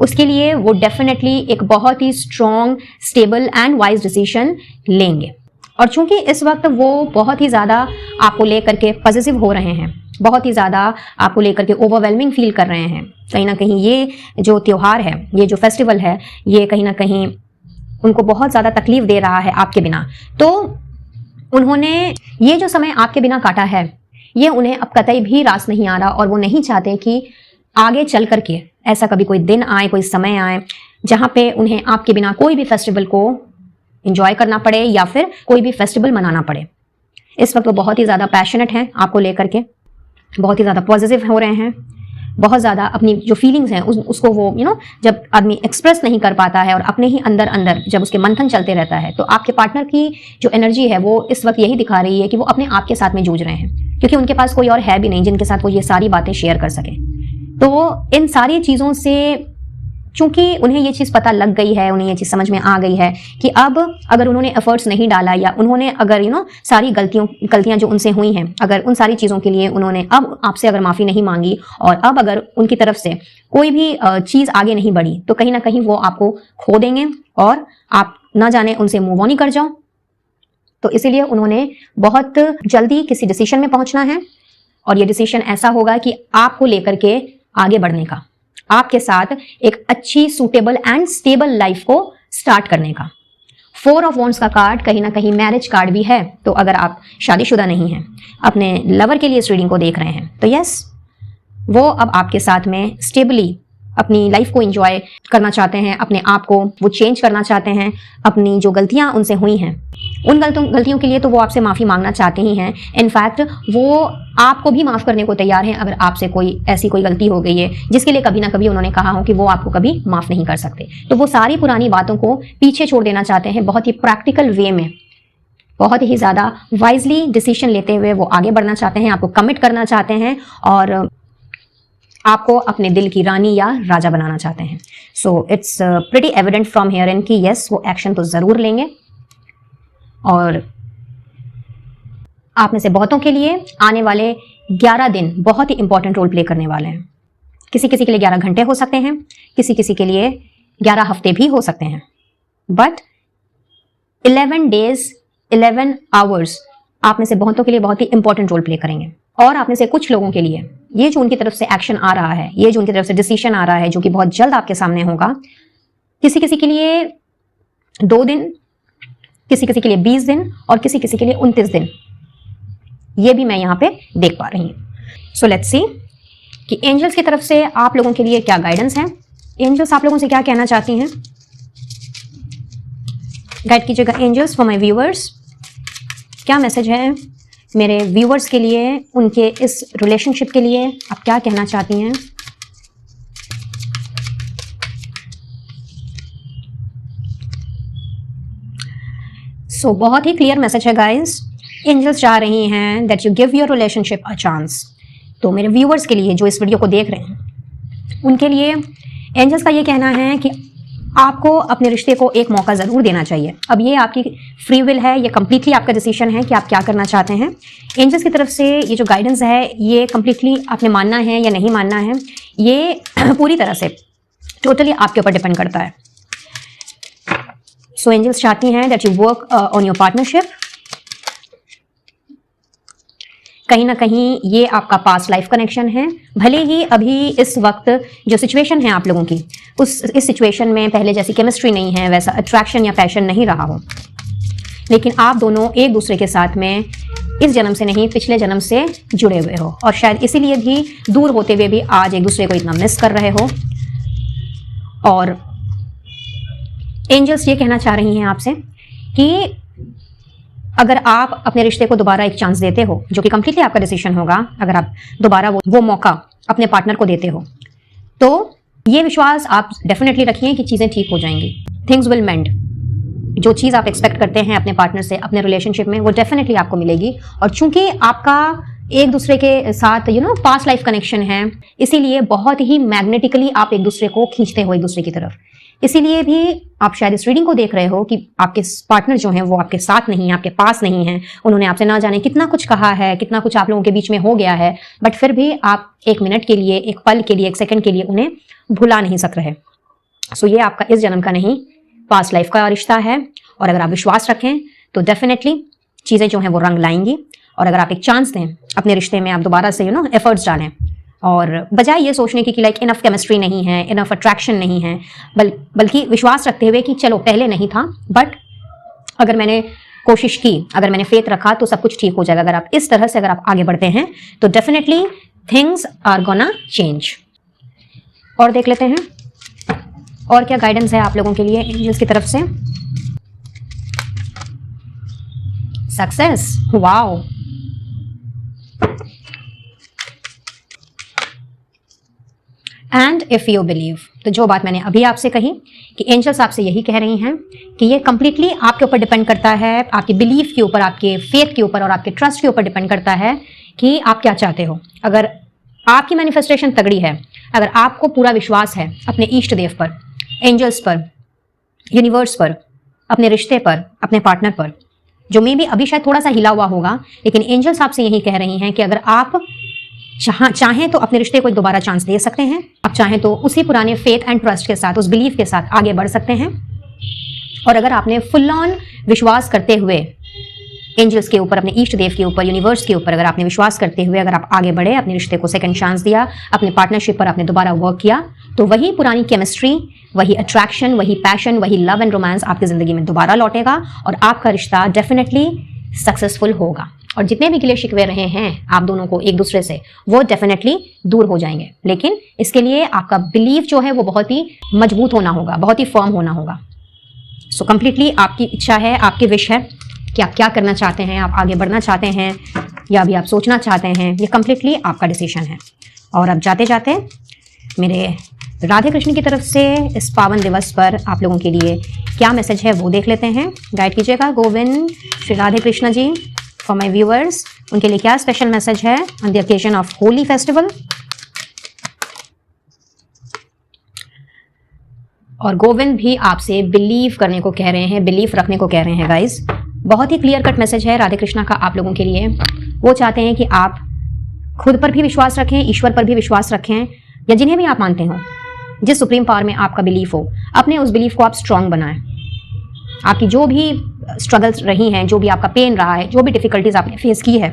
उसके लिए वो डेफिनेटली एक बहुत ही strong, stable and wise decision लेंगे। और चूंकि इस वक्त वो बहुत ही ज़्यादा आपको लेकर के पॉजिटिव हो रहे हैं, बहुत ही ज़्यादा आपको लेकर के ओवरवेलमिंग फील कर रहे हैं, कहीं ना कहीं ये जो त्यौहार है, ये जो फेस्टिवल है, ये कहीं ना कहीं उनको बहुत ज़्यादा तकलीफ दे रहा है आपके बिना। तो उन्होंने ये जो समय आपके बिना काटा है, ये उन्हें अब कतई भी रास नहीं आ रहा, और वो नहीं चाहते कि आगे चल करके ऐसा कभी कोई दिन आए, कोई समय आए जहाँ पे उन्हें आपके बिना कोई भी फेस्टिवल को एंजॉय करना पड़े या फिर कोई भी फेस्टिवल मनाना पड़े। इस वक्त वो बहुत ही ज़्यादा पैशनेट हैं आपको लेकर के, बहुत ही ज़्यादा पॉजिटिव हो रहे हैं, बहुत ज़्यादा अपनी जो फीलिंग्स हैं उसको वो जब आदमी एक्सप्रेस नहीं कर पाता है और अपने ही अंदर अंदर जब उसके मंथन चलते रहता है, तो आपके पार्टनर की जो एनर्जी है वो इस वक्त यही दिखा रही है कि वो अपने आप के साथ में जूझ रहे हैं, क्योंकि उनके पास कोई और है भी नहीं जिनके साथ वो ये सारी बातें शेयर कर सकें। तो इन सारी चीज़ों से चूंकि उन्हें ये चीज़ पता लग गई है, उन्हें ये चीज़ समझ में आ गई है कि अब अगर उन्होंने एफर्ट्स नहीं डाला, या उन्होंने अगर सारी गलतियां जो उनसे हुई हैं, अगर उन सारी चीज़ों के लिए उन्होंने अब आपसे अगर माफ़ी नहीं मांगी, और अब अगर उनकी तरफ से कोई भी चीज़ आगे नहीं बढ़ी, तो कहीं ना कहीं वो आपको खो देंगे और आप ना जाने उनसे मूव ऑन ही कर जाओ। तो इसीलिए उन्होंने बहुत जल्दी किसी डिसीजन में पहुंचना है, और ये डिसीजन ऐसा होगा कि आपको लेकर के आगे बढ़ने का, आपके साथ एक अच्छी, सूटेबल एंड स्टेबल लाइफ को स्टार्ट करने का। 4 ऑफ वॉन्ड्स का कार्ड कहीं ना कहीं मैरिज कार्ड भी है। तो अगर आप शादीशुदा नहीं हैं, अपने लवर के लिए इस रीडिंग को देख रहे हैं, तो यस, वो अब आपके साथ में स्टेबली अपनी लाइफ को एंजॉय करना चाहते हैं, अपने आप को वो चेंज करना चाहते हैं। अपनी जो गलतियां उनसे हुई हैं, उन गलतियों के लिए तो वो आपसे माफ़ी मांगना चाहते ही हैं। इनफैक्ट वो आपको भी माफ़ करने को तैयार हैं अगर आपसे कोई ऐसी कोई गलती हो गई है जिसके लिए कभी ना कभी उन्होंने कहा हो कि वो आपको कभी माफ़ नहीं कर सकते। तो वो सारी पुरानी बातों को पीछे छोड़ देना चाहते हैं, बहुत ही प्रैक्टिकल वे में, बहुत ही ज़्यादा वाइजली डिसीजन लेते हुए वो आगे बढ़ना चाहते हैं, आपको कमिट करना चाहते हैं, और आपको अपने दिल की रानी या राजा बनाना चाहते हैं। So it's pretty evident from here in कि यस, वो एक्शन तो ज़रूर लेंगे। और आप में से बहुतों के लिए आने वाले 11 दिन बहुत ही इंपॉर्टेंट रोल प्ले करने वाले हैं। किसी किसी के लिए 11 घंटे हो सकते हैं, किसी किसी के लिए 11 हफ्ते भी हो सकते हैं, बट 11 डेज 11 आवर्स आप में से बहुतों के लिए बहुत ही इंपॉर्टेंट रोल प्ले करेंगे। और आप में से कुछ लोगों के लिए ये जो उनकी तरफ से एक्शन आ रहा है, ये जो उनकी तरफ से डिसीजन आ रहा है, जो कि बहुत जल्द आपके सामने होगा, किसी किसी के लिए 2 दिन, किसी किसी के लिए 20 दिन, और किसी किसी के लिए 29 दिन, ये भी मैं यहाँ पे देख पा रही हूँ। सो लेट्स सी कि एंजल्स की तरफ से आप लोगों के लिए क्या गाइडेंस है, एंजल्स आप लोगों से क्या कहना चाहती हैं। गाइड कीजिएगा एंजल्स फॉर माय व्यूअर्स, क्या मैसेज है मेरे व्यूअर्स के लिए, उनके इस रिलेशनशिप के लिए आप क्या कहना चाहती हैं। सो बहुत ही क्लियर मैसेज है गाइस, एंजल्स चाह रही हैं that you give your relationship a chance. तो मेरे व्यूअर्स के लिए जो इस वीडियो को देख रहे हैं, उनके लिए एंजल्स का ये कहना है कि आपको अपने रिश्ते को एक मौका ज़रूर देना चाहिए। अब ये आपकी फ्री विल है, ये कम्प्लीटली आपका डिसीजन है कि आप क्या करना चाहते हैं। एंजल्स की तरफ से ये जो गाइडेंस है, ये कम्प्लीटली आपने मानना है या नहीं मानना है, ये पूरी तरह से टोटली आपके ऊपर डिपेंड करता है। सो एंजल्स चाहती हैं that you work on your partnership, कहीं ना कहीं ये आपका पास्ट लाइफ कनेक्शन है। भले ही अभी इस वक्त जो सिचुएशन है आप लोगों की, इस सिचुएशन में पहले जैसी केमिस्ट्री नहीं है, वैसा अट्रैक्शन या पैशन नहीं रहा हो, लेकिन आप दोनों एक दूसरे के साथ में इस जन्म से नहीं, पिछले जन्म से जुड़े हुए हो, और शायद इसीलिए भी दूर होते हुए भी आज एक दूसरे को इतना मिस कर रहे हो। और एंजल्स ये कहना चाह रही हैं आपसे कि अगर आप अपने रिश्ते को दोबारा एक चांस देते हो, जो कि कंप्लीटली आपका डिसीजन होगा, अगर आप दोबारा वो मौका अपने पार्टनर को देते हो, तो ये विश्वास आप डेफिनेटली रखिए कि चीजें ठीक हो जाएंगी, थिंग्स विल मेंड। जो चीज आप एक्सपेक्ट करते हैं अपने पार्टनर से, अपने रिलेशनशिप में, वो डेफिनेटली आपको मिलेगी। और चूंकि आपका एक दूसरे के साथ पास्ट लाइफ कनेक्शन है, इसीलिए बहुत ही मैग्नेटिकली आप एक दूसरे को खींचते हो एक दूसरे की तरफ। इसीलिए भी आप शायद इस रीडिंग को देख रहे हो कि आपके पार्टनर जो हैं वो आपके साथ नहीं है, आपके पास नहीं है। उन्होंने आपसे ना जाने कितना कुछ कहा है, कितना कुछ आप लोगों के बीच में हो गया है, बट फिर भी आप एक मिनट के लिए, एक पल के लिए, एक सेकंड के लिए उन्हें भुला नहीं सक रहे। सो ये आपका इस जन्म का नहीं, पास्ट लाइफ का रिश्ता है। और अगर आप विश्वास रखें तो डेफिनेटली चीजें जो हैं वो रंग लाएंगी। और अगर आप एक चांस दें अपने रिश्ते में, आप दोबारा से एफर्ट्स डालें, और बजाय ये सोचने की कि लाइक इनफ केमिस्ट्री नहीं है, इनफ अट्रैक्शन नहीं है, बल्कि विश्वास रखते हुए कि चलो पहले नहीं था, बट अगर मैंने कोशिश की, अगर मैंने फेथ रखा तो सब कुछ ठीक हो जाएगा। अगर आप इस तरह से अगर आप आगे बढ़ते हैं तो definitely things are gonna change. और देख लेते हैं और क्या गाइडेंस है आप लोगों के लिए एंजल्स की तरफ से। Success, wow. And if you believe, तो जो बात मैंने अभी आपसे कही कि एंजल्स आपसे यही कह रही हैं कि ये कंप्लीटली आपके ऊपर डिपेंड करता है, आपके बिलीफ के ऊपर, आपके फेथ के ऊपर और आपके ट्रस्ट के ऊपर डिपेंड करता है कि आप क्या चाहते हो। अगर आपकी मैनिफेस्टेशन तगड़ी है, अगर आपको पूरा विश्वास है अपने इष्ट देव पर, एंजल्स पर, यूनिवर्स पर, अपने रिश्ते पर, अपने पार्टनर पर, जो मे भी अभी शायद थोड़ा सा हिला हुआ होगा, लेकिन एंजल्स आपसे यही कह रही हैं कि अगर आप चाहें तो अपने रिश्ते को एक दोबारा चांस दे सकते हैं। आप चाहें तो उसी पुराने फेथ एंड ट्रस्ट के साथ, उस बिलीफ के साथ आगे बढ़ सकते हैं। और अगर आपने फुल ऑन विश्वास करते हुए एंजल्स के ऊपर, अपने इष्ट देव के ऊपर, यूनिवर्स के ऊपर, अगर आपने विश्वास करते हुए अगर आप आगे बढ़े, अपने रिश्ते को सेकंड चांस दिया, अपने पार्टनरशिप पर आपने दोबारा वर्क किया, तो वही पुरानी केमिस्ट्री, वही अट्रैक्शन, वही पैशन, वही लव एंड रोमांस आपकी जिंदगी में दोबारा लौटेगा और आपका रिश्ता डेफिनेटली सक्सेसफुल होगा। और जितने भी गिले शिकवे रहे हैं आप दोनों को एक दूसरे से, वो डेफिनेटली दूर हो जाएंगे। लेकिन इसके लिए आपका बिलीफ जो है वो बहुत ही मजबूत होना होगा, बहुत ही फर्म होना होगा। सो कंप्लीटली आपकी इच्छा है, आपकी विश है कि आप क्या करना चाहते हैं, आप आगे बढ़ना चाहते हैं या अभी आप सोचना चाहते हैं, ये कंप्लीटली आपका डिसीजन है। और अब जाते जाते मेरे राधे कृष्ण की तरफ से इस पावन दिवस पर आप लोगों के लिए क्या मैसेज है वो देख लेते हैं। गाइड कीजिएगा Govind Shri Radhe Krishna ji for my viewers, उनके लिए क्या स्पेशल मैसेज है on the occasion of Holi festival. और गोविंद भी आपसे बिलीव करने को कह रहे हैं, बिलीफ रखने को कह रहे हैं गाइस। बहुत ही क्लियर कट मैसेज है राधे कृष्णा का आप लोगों के लिए। वो चाहते हैं कि आप खुद पर भी विश्वास रखें, ईश्वर पर भी विश्वास रखें, या जिन्हें भी आप मानते हो, जिस सुप्रीम पावर में आपका बिलीफ हो, अपने उस बिलीफ को आप स्ट्रांग बनाएं। आपकी जो भी स्ट्रगल्स रही हैं, जो भी आपका पेन रहा है, जो भी डिफिकल्टीज आपने फेस की है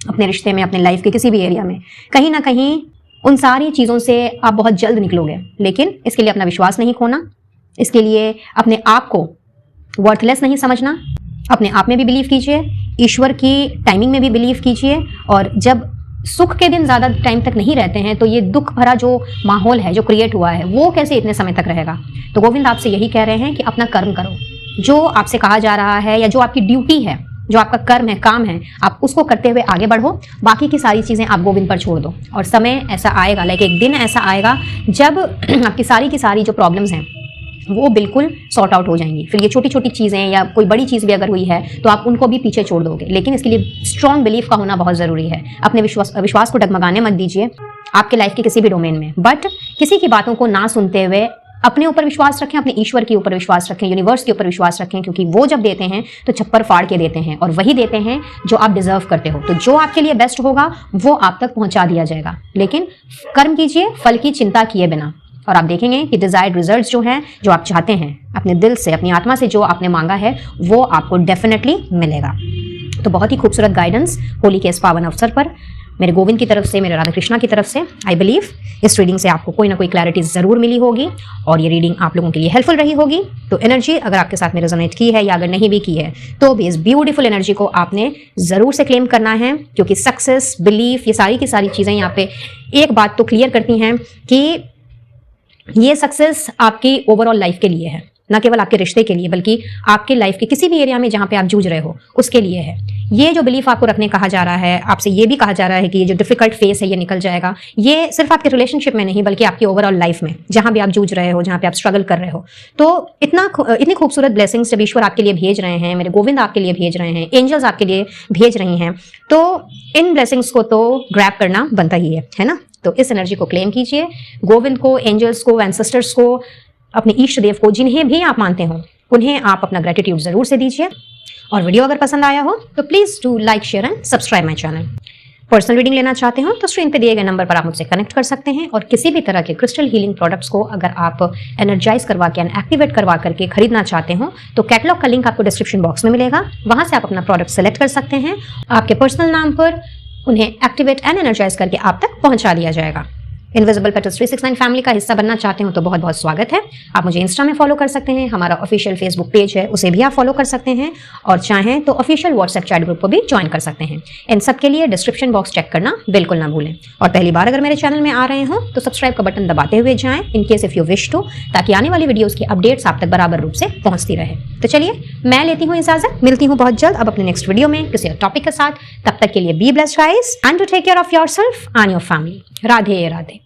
अपने रिश्ते में, अपने लाइफ के किसी भी एरिया में, कहीं ना कहीं उन सारी चीज़ों से आप बहुत जल्द निकलोगे। लेकिन इसके लिए अपना विश्वास नहीं खोना, इसके लिए अपने आप को वर्थलेस नहीं समझना, अपने आप में भी बिलीव कीजिए, ईश्वर की टाइमिंग में भी बिलीव कीजिए। और जब सुख के दिन ज़्यादा टाइम तक नहीं रहते हैं तो ये दुख भरा जो माहौल है, जो क्रिएट हुआ है, वो कैसे इतने समय तक रहेगा। तो गोविंद आपसे यही कह रहे हैं कि अपना कर्म करो, जो आपसे कहा जा रहा है या जो आपकी ड्यूटी है, जो आपका कर्म है, काम है, आप उसको करते हुए आगे बढ़ो। बाकी की सारी चीज़ें आप गोविंद पर छोड़ दो। और समय ऐसा आएगा, लाइक एक दिन ऐसा आएगा जब आपकी सारी की सारी जो प्रॉब्लम्स हैं वो बिल्कुल सॉर्ट आउट हो जाएंगी। फिर ये छोटी छोटी चीज़ें या कोई बड़ी चीज़ भी अगर हुई है तो आप उनको भी पीछे छोड़ दोगे। लेकिन इसके लिए स्ट्रॉन्ग बिलीफ का होना बहुत ज़रूरी है। अपने विश्वास को डगमगाने मत दीजिए आपके लाइफ के किसी भी डोमेन में, बट किसी की बातों को ना सुनते हुए अपने ऊपर विश्वास रखें, अपने ईश्वर के ऊपर विश्वास रखें, यूनिवर्स के ऊपर विश्वास रखें, क्योंकि वो जब देते हैं तो छप्पर फाड़ के देते हैं और वही देते हैं जो आप डिजर्व करते हो। तो जो आपके लिए बेस्ट होगा वो आप तक पहुंचा दिया जाएगा। लेकिन कर्म कीजिए फल की चिंता किए बिना, और आप देखेंगे कि डिजायर्ड रिजल्ट्स जो हैं, जो आप चाहते हैं अपने दिल से, अपनी आत्मा से, जो आपने मांगा है वो आपको डेफिनेटली मिलेगा। तो बहुत ही खूबसूरत गाइडेंस होली के इस पावन अवसर पर मेरे गोविंद की तरफ से, मेरे राधा कृष्णा की तरफ से। आई बिलीव इस रीडिंग से आपको कोई ना कोई क्लैरिटी जरूर मिली होगी और ये रीडिंग आप लोगों के लिए हेल्पफुल रही होगी। तो एनर्जी अगर आपके साथ में रेजोनेट की है या अगर नहीं भी की है तो भी इस ब्यूटीफुल एनर्जी को आपने जरूर से क्लेम करना है, क्योंकि सक्सेस, बिलीफ, ये सारी की सारी चीजें यहाँ पे एक बात तो क्लियर करती हैं कि ये सक्सेस आपकी ओवरऑल लाइफ के लिए है, ना केवल आपके रिश्ते के लिए बल्कि आपके लाइफ के किसी भी एरिया में जहां पे आप जूझ रहे हो उसके लिए है। ये जो बिलीफ आपको रखने कहा जा रहा है, आपसे ये भी कहा जा रहा है कि ये जो डिफिकल्ट फेस है ये निकल जाएगा। ये सिर्फ आपके रिलेशनशिप में नहीं बल्कि आपकी ओवरऑल लाइफ में जहां भी आप जूझ रहे हो, जहां पे आप स्ट्रगल कर रहे हो। तो इतनी खूबसूरत ब्लेसिंग्स जब ईश्वर आपके लिए भेज रहे हैं, मेरे गोविंद आपके लिए भेज रहे हैं, एंजल्स आपके लिए भेज रही हैं, तो इन ब्लेसिंग्स को तो ग्रैब करना बनता ही है ना। तो इस एनर्जी को क्लेम कीजिए। गोविंद को, एंजल्स को, एंसेस्टर्स को, अपने इष्ट देव को, जिन्हें भी आप मानते हो, उन्हें आप अपना ग्रेटिट्यूड जरूर से दीजिए। और वीडियो अगर पसंद आया हो तो please do like, share and subscribe my channel. Personal reading लेना चाहते हो तो स्क्रीन पे दिए गए नंबर पर आप मुझसे कनेक्ट कर सकते हैं। और किसी भी तरह के क्रिस्टल हीलिंग प्रोडक्ट्स को अगर आप एनर्जाइज करवा के, एक्टिवेट करवा करके खरीदना चाहते हो तो कैटलॉग का लिंक आपको डिस्क्रिप्शन बॉक्स में मिलेगा, वहां से आप अपना प्रोडक्ट सेलेक्ट कर सकते हैं। आपके पर्सनल नाम पर उन्हें एक्टिवेट एंड एनर्जाइज करके आप तक पहुंचा दिया जाएगा। इनविजिबल पेटल्स 369 फैमिली का हिस्सा बनना चाहते हो तो बहुत बहुत स्वागत है। आप मुझे इंस्टा में फॉलो कर सकते हैं, हमारा ऑफिशियल फेसबुक पेज है उसे भी आप फॉलो कर सकते हैं, और चाहें तो ऑफिशियल व्हाट्सएप चैट ग्रुप को भी ज्वाइन कर सकते हैं। इन सब के लिए डिस्क्रिप्शन बॉक्स चेक करना बिल्कुल ना भूलें। और पहली बार अगर मेरे चैनल में आ रहे हो तो सब्सक्राइब का बटन दबाते हुए जाएं, in case if you wish to, ताकि आने वाली वीडियोस की अपडेट्स आप तक बराबर रूप से पहुंचती रहे। तो चलिए मैं लेती हूँ इजाजत, मिलती हूँ बहुत जल्द अब अपने नेक्स्ट वीडियो में किसी और टॉपिक के साथ। तब तक के लिए be blessed guys and to take care of yourself and your family. Radhe Radhe.